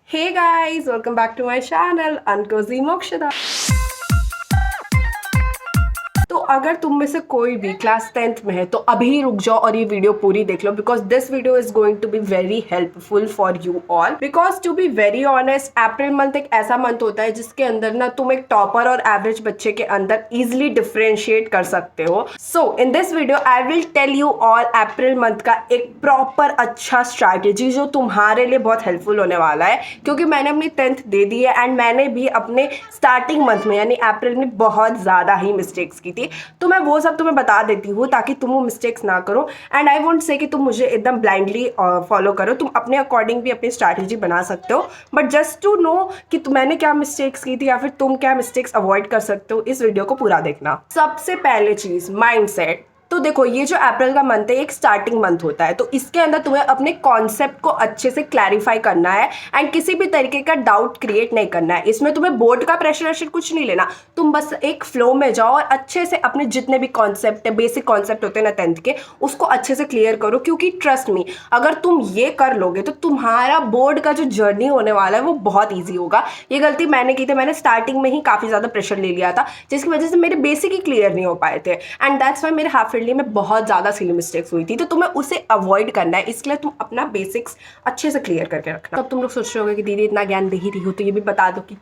Hey guys, welcome back to my channel Uncozy Mokshada. तो अगर तुम में से कोई भी क्लास 10th में है तो अभी रुक जाओ और ये वीडियो पूरी देख लो because this video is going to be very helpful for you all. Because to be very honest April month एक ऐसा मंथ होता है जिसके अंदर ना तुम एक टॉपर और एवरेज बच्चे के अंदर इजिली डिफरेंशिएट कर सकते हो। So in this video I will tell you all April month का एक प्रॉपर अच्छा स्ट्रैटेजी जो तुम्हारे लिए बहुत हेल्पफुल होने वाला है, क्योंकि मैंने अपनी 10th दे दी है एंड मैंने भी अपने स्टार्टिंग मंथ में यानी अप्रैल में बहुत ज़्यादा ही मिस्टेक्स की थी। तो मैं वो सब तुम्हें बता देती हूँ ताकि तुम वो मिस्टेक्स ना करो। एंड आई वोंट से कि तुम मुझे एकदम ब्लाइंडली फॉलो करो, तुम अपने अकॉर्डिंग भी अपनी स्ट्रैटेजी बना सकते हो, बट जस्ट टू नो कि मैंने क्या मिस्टेक्स की थी या फिर तुम क्या मिस्टेक्स अवॉइड कर सकते हो, इस वीडियो को पूरा देखना। सबसे पहले चीज़ माइंडसेट। तो देखो, ये जो अप्रैल का मंथ है एक स्टार्टिंग मंथ होता है, तो इसके अंदर तुम्हें अपने कॉन्सेप्ट को अच्छे से क्लैरिफाई करना है एंड किसी भी तरीके का डाउट क्रिएट नहीं करना है। इसमें तुम्हें बोर्ड का प्रेशर कुछ नहीं लेना, तुम बस एक फ्लो में जाओ और अच्छे से अपने जितने भी कॉन्सेप्ट है, बेसिक कॉन्सेप्ट होते हैं ना 10th के, उसको अच्छे से क्लियर करो। क्योंकि ट्रस्ट मी, अगर तुम ये कर लोगे तो तुम्हारा बोर्ड का जो जर्नी होने वाला है वो बहुत ईजी होगा। ये गलती मैंने की थी, मैंने स्टार्टिंग में ही काफ़ी ज़्यादा प्रेशर ले लिया था जिसकी वजह से मेरे बेसिक ही क्लियर नहीं हो पाए थे एंड दैट्स वाई मेरे हाफ ईयरली में बहुत ज़्यादा सिली मिस्टेक्स हुई थी। तो तुम्हें उसे अवॉइड करना है, इसके लिए तुम अपना बेसिक्स अच्छे से क्लियर करके रखना। तब तुम लोग सोच रहे होगे कि दीदी इतना ज्ञान दे ही रही हो तो ये भी बता दो कि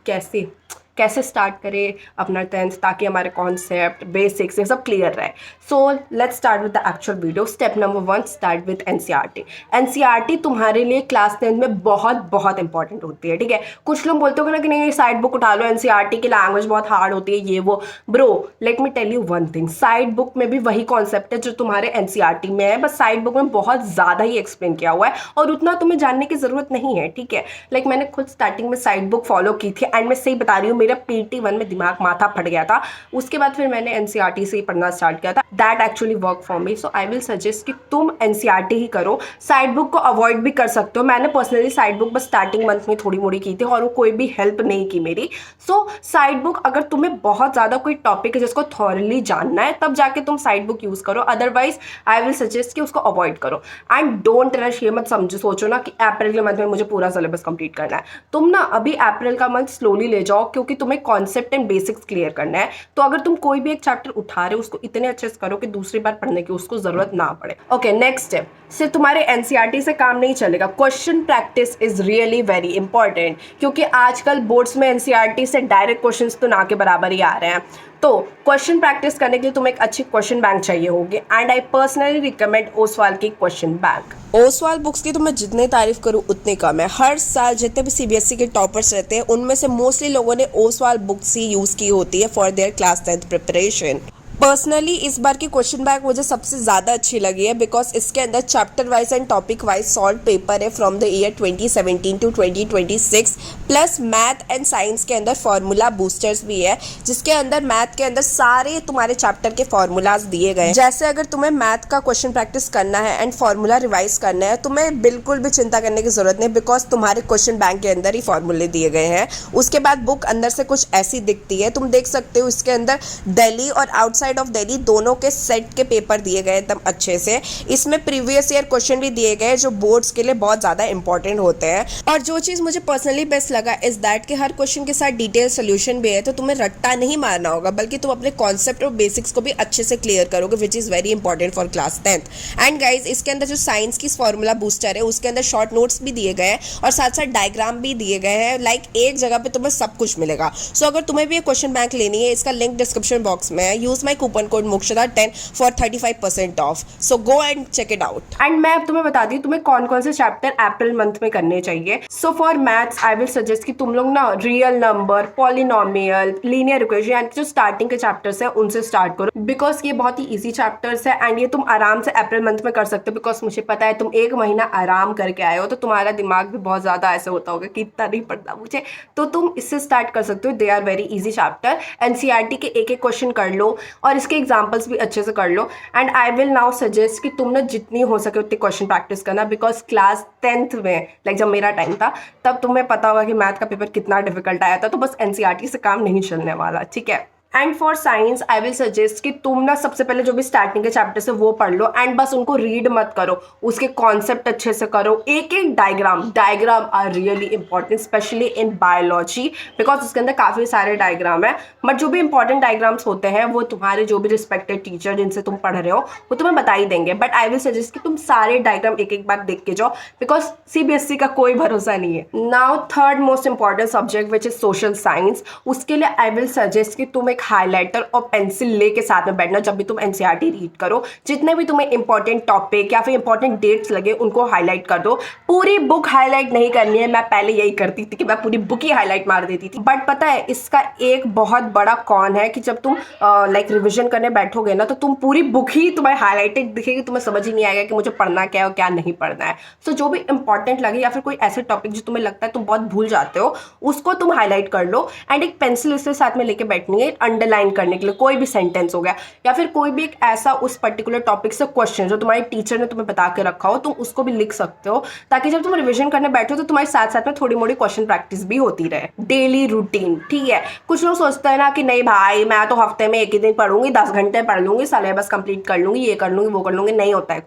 कैसे स्टार्ट करें अपना 10th ताकि हमारे कॉन्सेप्ट बेसिक्स ये सब क्लियर रहे। So let's start with the actual video. Step number 1, start with NCERT. NCERT तुम्हारे लिए क्लास 10th में बहुत बहुत इंपॉर्टेंट होती है, ठीक है। कुछ लोग बोलते हो ना कि नहीं साइड बुक उठा लो, एनसीईआरटी की लैंग्वेज बहुत हार्ड होती है ये वो। Bro let me tell you one thing, side book में भी वही कॉन्सेप्ट है जो तुम्हारे एनसीईआरटी में है, बस साइड बुक में बहुत ज़्यादा ही एक्सप्लेन किया हुआ है और उतना तुम्हें जानने की ज़रूरत नहीं है, ठीक है। लाइक मैंने खुद स्टार्टिंग में साइड बुक फॉलो की थी एंड मैं सही बता रही हूँ, मेरा PT1 में दिमाग माथा फट गया था। उसके बाद फिर मैंने एनसीईआरटी से ही पढ़ना स्टार्ट किया था। That actually work for me. So I will suggest कि तुम एनसीईआरटी ही करो, साइड बुक को अवॉइड भी कर सकते हो। मैंने पर्सनली साइड बुक बस स्टार्टिंग मंथ में थोड़ी मोड़ी की थी और वो कोई भी हेल्प नहीं की मेरी। सो साइड बुक अगर तुम्हें बहुत ज़्यादा कोई टॉपिक है जिसको थॉरली जानना है तब जाके तुम साइड बुक यूज़ करो, अदरवाइज आई विल सजेस्ट कि उसको अवॉइड करो। एंड डोंट रश, ये मत समझो सोचो ना कि अप्रैल के मंथ में मुझे पूरा सिलेबस कंप्लीट करना है। तुम ना अभी अप्रैल का मंथ स्लोली ले जाओ क्योंकि तुम्हें कॉन्सेप्ट एंड बेसिक्स क्लियर करना है। तो अगर तुम कोई भी एक चैप्टर उठा रहे हो उसको इतने अच्छे से करो कि दूसरी बार पढ़ने की उसको जरूरत ना पड़े। Okay, next step. सिर्फ तुम्हारे एनसीईआरटी से काम नहीं चलेगा, question practice is really very important, क्योंकि आजकल बोर्ड्स में एनसीईआरटी से डायरेक्ट क्वेश्चंस तो ना के बराबर ही आ रहे हैं। तो क्वेश्चन प्रैक्टिस करने के लिए तुम्हें एक अच्छी क्वेश्चन बैंक चाहिए होगी and I personally recommend Oswal की क्वेश्चन बैंक। ओसवाल बुक्स की तो मैं जितनी तारीफ करूँ उतनी कम है। हर साल जितने भी सीबीएसई के टॉपर्स रहते हैं उनमें से मोस्टली लोगों ने ओसवाल बुक्स ही यूज़ की होती है for their class 10th preparation. Personally इस बार की क्वेश्चन बैंक मुझे सबसे ज़्यादा अच्छी लगी है बिकॉज इसके अंदर chapter wise and topic wise solve paper है from the year 2017 to 2026, plus math and science के अंदर फार्मूला बूस्टर्स भी है जिसके अंदर मैथ के अंदर सारे तुम्हारे चैप्टर के फार्मूलाज दिए गए हैं। जैसे अगर तुम्हें मैथ का क्वेश्चन प्रैक्टिस करना है एंड फार्मूला रिवाइज करना है तुम्हें बिल्कुल भी चिंता करने की जरूरत नहीं बिकॉज तुम्हारे क्वेश्चन बैंक के अंदर ही फार्मूले दिए गए हैं। उसके बाद बुक अंदर से कुछ ऐसी दिखती है, तुम देख सकते हो इसके अंदर दिल्ली और आउटसाइड ऑफ दिल्ली दोनों के सेट के पेपर दिए गए एकदम अच्छे से। इसमें प्रीवियस ईयर क्वेश्चन भी दिए गए जो बोर्ड्स के लिए बहुत ज़्यादा इंपॉर्टेंट होते हैं। और जो चीज़ मुझे पर्सनली बेस्ट लगा इज दैट कि हर क्वेश्चन के साथ डिटेल सोल्यूशन भी है, तो तुम्हें रट्टा नहीं मारना होगा बल्कि तुम अपने कॉन्सेप्ट और बेसिक्स को भी अच्छे से क्लियर करोगे, which is very important for class 10th। And guys इसके अंदर जो साइंस की फॉर्मूला बूस्टर है उसके अंदर शॉर्ट नोट्स भी दिए गए हैं और साथ साथ डायग्राम भी दिए गए हैं। लाइक एक जगह पे तुम्हें सब कुछ मिलेगा। सो अगर तुम्हें भी ये क्वेश्चन बैंक लेनी है इसका लिंक डिस्क्रिप्शन बॉक्स में है। यूज माई कूपन कोड मोक्षदा10 for 35% off. So go and check it out. And मैं अब तुम्हें बता दी तुम्हें कौन कौन से चैप्टर अप्रैल मंथ में करने चाहिए। So for maths I will suggest कि तुम लोग ना real number, polynomial, linear equation जो स्टार्टिंग के चैप्टर्स है उनसे स्टार्ट करो बिकॉज ये बहुत ही ईजी चैप्टर्स है एंड ये तुम आराम से अप्रैल मंथ में कर सकते हो बिकॉज मुझे पता है तुम एक महीना आराम करके आए हो तो तुम्हारा दिमाग भी बहुत ज़्यादा ऐसे होता होगा कि इतना नहीं पढ़ना मुझे, तो तुम इससे स्टार्ट कर सकते हो। They are very easy chapter. NCERT के एक एक क्वेश्चन कर लो और इसके एग्जाम्पल्स भी अच्छे से कर लो। And I will now suggest कि तुम ना जितनी हो सके उतनी क्वेश्चन प्रैक्टिस करना बिकॉज क्लास 10th में लाइक जब मेरा टाइम था तब तुम्हें पता होगा कि मैथ का पेपर कितना डिफिकल्ट आया था, तो बस एनसीईआरटी से काम नहीं चलने वाला, ठीक है। And for science I will suggest कि तुम ना सबसे पहले जो भी स्टार्टिंग के चैप्टर्स है वो पढ़ लो एंड बस उनको रीड मत करो, उसके कॉन्सेप्ट अच्छे से करो। एक एक diagram are really important specially in biology because उसके अंदर काफ़ी सारे डायग्राम है। बट जो भी इंपॉर्टेंट डायग्राम्स होते हैं वो तुम्हारे जो भी रिस्पेक्टेड टीचर जिनसे तुम पढ़ रहे हो वो तुम्हें बता ही देंगे। बट आई विल सजेस्ट कि तुम सारे डायग्राम एक एक बार देख के जाओ बिकॉज सीबीएसई का कोई भरोसा नहीं है। Now third most important subject which is social science, उसके लिए आई विल सजेस्ट कि तुम एक हाईलाइटर और पेंसिल लेके साथ में बैठना जब भी तुम एनसीईआरटी रीड करो। जितने भी तुम्हें इंपॉर्टेंट टॉपिक या फिर इंपॉर्टेंट डेट्स लगे उनको हाईलाइट कर दो। पूरी बुक हाईलाइट नहीं करनी है, मैं पहले यही करती थी कि मैं पूरी बुक ही हाईलाइट मार देती थी। बट पता है इसका एक बहुत बड़ा कॉन है कि जब तुम लाइक रिविजन करने बैठोगे ना तो तुम पूरी बुक ही तुम्हें हाईलाइटेड दिखेगी, तुम्हें समझ ही नहीं आएगा कि मुझे पढ़ना क्या है और क्या नहीं पढ़ना है। सो जो भी इंपॉर्टेंट लगे या फिर कोई ऐसे टॉपिक जो तुम्हें लगता है तुम बहुत भूल जाते हो उसको तुम हाईलाइट कर लो एंड एक पेंसिल उसके साथ में लेके बैठनी है अंडरलाइन करने के लिए। कोई भी सेंटेंस हो गया या फिर कोई भी एक ऐसा उस पर्टिकुलर टॉपिक से क्वेश्चन जो तुम्हारे टीचर ने तुम्हें बता के रखा हो तुम उसको भी लिख सकते हो ताकि जब तुम रिविजन करने बैठो तो तुम्हारे साथ साथ में थोड़ी मोड़ी क्वेश्चन प्रैक्टिस भी होती रहे। डेली रूटीन, ठीक है। कुछ लोग सोचते हैं ना कि नहीं भाई मैं तो हफ्ते में एक ही दिन पढ़ूंगी, 10 घंटे पढ़ लूंगी, सिलेबस कंप्लीट कर लूंगी, ये कर लूंगी वो कर लूंगी। नहीं होता है,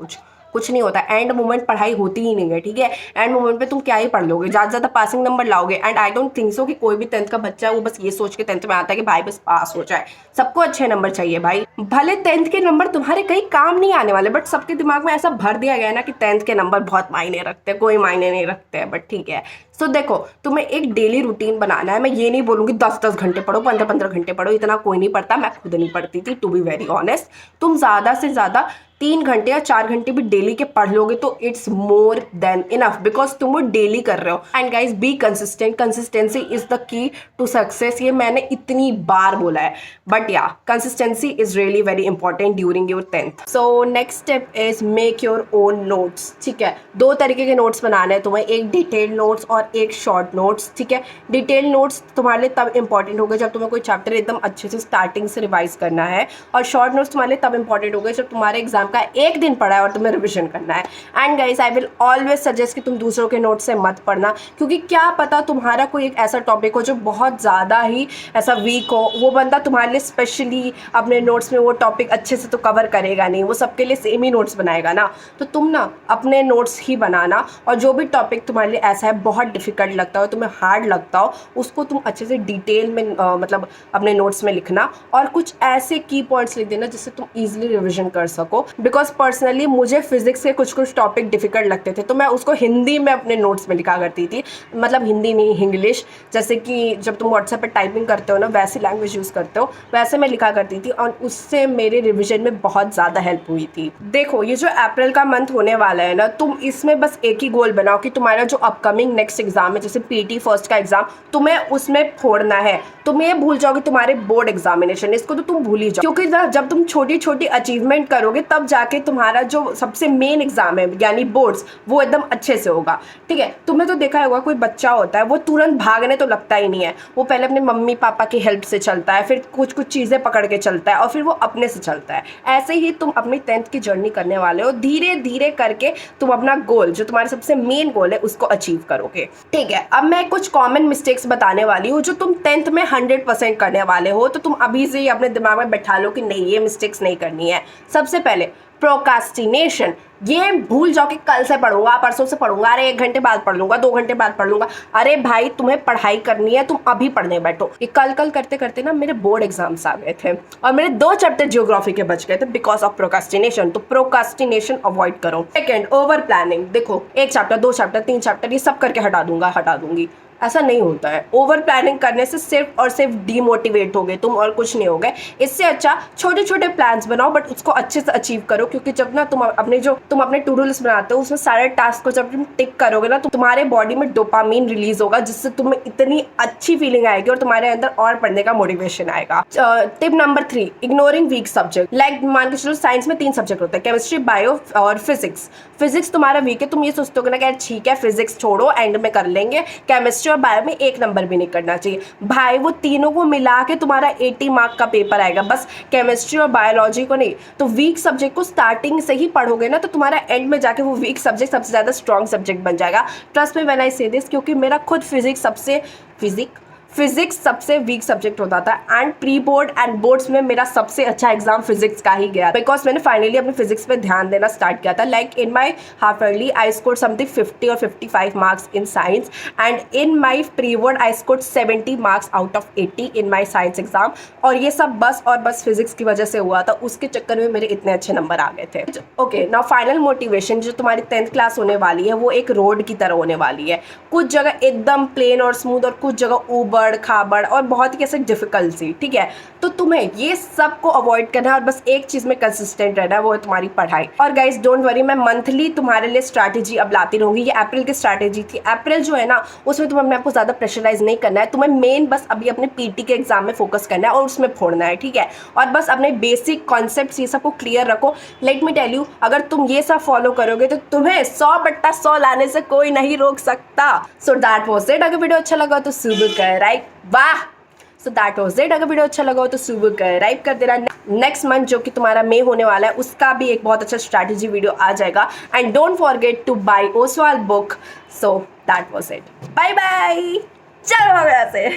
कुछ नहीं होता। एंड मोमेंट पढ़ाई होती ही नहीं है, ठीक है। एंड मोमेंट पे तुम क्या ही पढ़ लोगे, ज़्यादा ज़्यादा पासिंग नंबर लाओगे। And I don't think so कि कोई भी 10th का बच्चा है वो बस ये सोच के 10th में आता है कि भाई बस पास हो जाए। सबको अच्छे नंबर चाहिए भाई। भले 10th के नंबर तुम्हारे कहीं काम नहीं आने वाले बट सबके दिमाग में ऐसा भर दिया गया है ना कि 10th के नंबर बहुत मायने रखते हैं। कोई मायने नहीं रखते हैं बट ठीक है। सो देखो तुम्हें एक डेली रूटीन बनाना है। मैं ये नहीं बोलूँगी 10-10 घंटे पढ़ो, 15-15 घंटे पढ़ो, इतना कोई नहीं पढ़ता। मैं खुद नहीं पढ़ती थी टू बी वेरी ऑनेस्ट। तुम ज़्यादा से ज़्यादा 3 घंटे या 4 घंटे भी डेली के पढ़ लोगे तो it's more than enough because तुम वो डेली कर रहे हो। And guys be consistent, consistency is the key to success. ये मैंने इतनी बार बोला है but yeah consistency is really very important during your 10th। So next step is make your own notes, ठीक है। 2 तरीके के नोट्स बनाने हैं तुम्हें, एक डिटेल्ड नोट्स और एक शॉर्ट नोट्स, ठीक है। डिटेल्ड नोट्स तुम्हारे लिए तब इंपॉर्टेंट होगा जब तुम्हें कोई चैप्टर एकदम अच्छे से स्टार्टिंग से रिवाइज करना है और शॉर्ट नोट्स तुम्हारे लिए तब इंपॉर्टेंट होगा जब तुम्हारे एग्जाम का एक दिन पढ़ा है और तुम्हें रिविजन करना है। And guys I will always suggest कि तुम दूसरों के नोट्स से मत पढ़ना क्योंकि क्या पता तुम्हारा कोई एक ऐसा टॉपिक हो जो बहुत ज़्यादा ही ऐसा वीक हो, वो बंदा तुम्हारे लिए स्पेशली अपने नोट्स में वो टॉपिक अच्छे से तो कवर करेगा नहीं, वो सबके लिए सेम ही नोट्स बनाएगा ना। तो तुम ना अपने नोट्स ही बनाना और जो भी टॉपिक तुम्हारे लिए ऐसा है बहुत डिफिकल्ट लगता हो, तुम्हें हार्ड लगता हो, उसको तुम अच्छे से डिटेल में मतलब अपने नोट्स में लिखना और कुछ ऐसे की पॉइंट्स लिख देना जिससे तुम ईजिली रिविजन कर सको। बिकॉज पर्सनली मुझे फिजिक्स के कुछ टॉपिक डिफिकल्ट लगते थे तो मैं उसको हिंदी में अपने नोट्स में लिखा करती थी, मतलब हिंदी नहीं इंग्लिश। जैसे कि जब तुम व्हाट्सएप पे टाइपिंग करते हो ना वैसी लैंग्वेज यूज़ करते हो वैसे मैं लिखा करती थी और उससे मेरे रिविजन में बहुत ज़्यादा हेल्प हुई थी। देखो ये जो अप्रैल का मंथ होने वाला है ना, तुम इसमें बस एक ही गोल बनाओ कि तुम्हारा जो अपकमिंग नेक्स्ट एग्जाम है जैसे पीटी फर्स्ट का एग्जाम तुम्हें उसमें फोड़ना है। तुम ये भूल जाओगे तुम्हारे बोर्ड एग्जामिनेशन, इसको तो तुम भूल ही जाओ क्योंकि जब तुम छोटी छोटी अचीवमेंट करोगे तब जाके तुम्हारा जो सबसे मेन एग्जाम है यानी बोर्ड्स वो एकदम अच्छे से होगा, ठीक है। तुमने तो देखा होगा कोई बच्चा होता है वो तुरंत भागने तो लगता ही नहीं है, वो पहले अपने मम्मी पापा की हेल्प से चलता है, फिर कुछ चीज़ें पकड़ के चलता है और फिर वो अपने से चलता है। ऐसे ही तुम अपनी 10th की जर्नी करने वाले हो, धीरे धीरे करके तुम अपना गोल जो तुम्हारा सबसे मेन गोल है उसको अचीव करोगे, ठीक है। अब मैं कुछ कॉमन मिस्टेक्स बताने वाली हूँ जो तुम 10th में 100% करने वाले हो, तो तुम अभी से ही अपने दिमाग में बैठा लो कि नहीं ये मिस्टेक्स नहीं करनी है। सबसे पहले प्रोकास्टिनेशन, ये भूल जाओ कि कल से पढ़ूंगा, परसों से पढ़ूंगा, अरे 1 घंटे बाद पढ़ लूंगा, 2 घंटे बाद पढ़ लूंगा। अरे भाई तुम्हें पढ़ाई करनी है, तुम अभी पढ़ने बैठो। ये कल करते करते ना मेरे बोर्ड एग्जाम्स आ गए थे और मेरे 2 चैप्टर ज्योग्राफी के बच गए थे बिकॉज ऑफ प्रोकास्टिनेशन। तो प्रोकास्टिनेशन अवॉइड करो। Second, over planning. देखो 1 चैप्टर 2 चैप्टर 3 चैप्टर ये सब करके हटा दूंगी, ऐसा नहीं होता है। ओवर प्लानिंग करने से सिर्फ और सिर्फ डीमोटिवेट हो गए तुम और कुछ नहीं हो गए। इससे अच्छा छोटे छोटे प्लान्स बनाओ बट उसको अच्छे से अचीव करो क्योंकि जब ना तुम अपने टू डू लिस्ट बनाते हो उसमें सारे टास्क को जब तुम टिक करोगे ना तो तुम्हारे बॉडी में डोपामीन रिलीज होगा जिससे तुम्हें इतनी अच्छी फीलिंग आएगी और तुम्हारे अंदर और पढ़ने का मोटिवेशन आएगा। Tip number 3, ignoring weak subject. Like मान के चलो साइंस में 3 सब्जेक्ट होते हैं, केमिस्ट्री, बायो और फिजिक्स। फिजिक्स तुम्हारा वीक है, तुम ये सोचते हो ना कि ठीक है फिजिक्स छोड़ो एंड में कर लेंगे, केमिस्ट्री और बायो में 1 नंबर भी नहीं करना चाहिए। भाई वो तीनों को मिला के तुम्हारा 80 मार्क का पेपर आएगा, बस केमिस्ट्री और बायोलॉजी को नहीं। तो वीक सब्जेक्ट को स्टार्टिंग से ही पढ़ोगे ना तो तुम्हारा एंड में जाके वो वीक सब्जेक्ट सबसे ज़्यादा स्ट्रॉन्ग सब्जेक्ट बन जाएगा। ट्रस्ट मी व्हेन आई से दिस, क्योंकि मेरा खुद फिजिक्स सबसे वीक सब्जेक्ट होता था and pre board and boards में मेरा सबसे अच्छा एग्जाम फिजिक्स का ही गया बिकॉज मैंने फाइनली अपने फिजिक्स पे ध्यान देना स्टार्ट किया था. Like in my half yearly I score something 50 और 55 marks in science and in my pre board I score 70 marks out of 80 in my science exam. और ये सब बस और बस फिजिक्स की वजह से हुआ था. उसके चक्कर में मेरे इतने अच्छे नंबर आ गए थे. Okay, now final motivation. जो तुम्हारी 10th क्लास होने वाली है वो एक रोड की तरह होने वाली है. कुछ जगह एकदम प्लेन और स्मूथ और कुछ जगह ऊबड़ खाबड़ और बहुत ही कैसे डिफिकल्ट सी. ठीक है, तो तुम्हें ये सब को अवॉइड करना है और बस एक चीज में कंसिस्टेंट रहना है, वो है तुम्हारी पढ़ाई. और गाइस डोंट वरी, मैं मंथली तुम्हारे लिए स्ट्रैटेजी अब लाती रहूंगी. ये अप्रैल की स्ट्रैटेजी थी. अप्रैल जो है ना उसमें तुम्हें अपने आपको ज्यादा प्रेशराइज नहीं करना है. तुम्हें मेन बस अभी अपने पीटी के एग्जाम में फोकस करना है और उसमें फोड़ना है. ठीक है, और बस अपने बेसिक कॉन्सेप्ट ये सब को क्लियर रखो. लेट मी टेल यू, अगर तुम ये सब फॉलो करोगे तो तुम्हें 100/100 लाने से कोई नहीं रोक सकता. सो दैट वाज इट. अगर वीडियो अच्छा लगा तो सब्सक्राइब. वाह, सो दैट वाज इट. अगर वीडियो अच्छा लगा हो तो सब्सक्राइब कर देना. नेक्स्ट मंथ जो कि तुम्हारा मई होने वाला है उसका भी एक बहुत अच्छा स्ट्रैटेजी वीडियो आ जाएगा. And don't forget to buy Oswaal book. So that was it. Bye bye. चलो यहाँ से.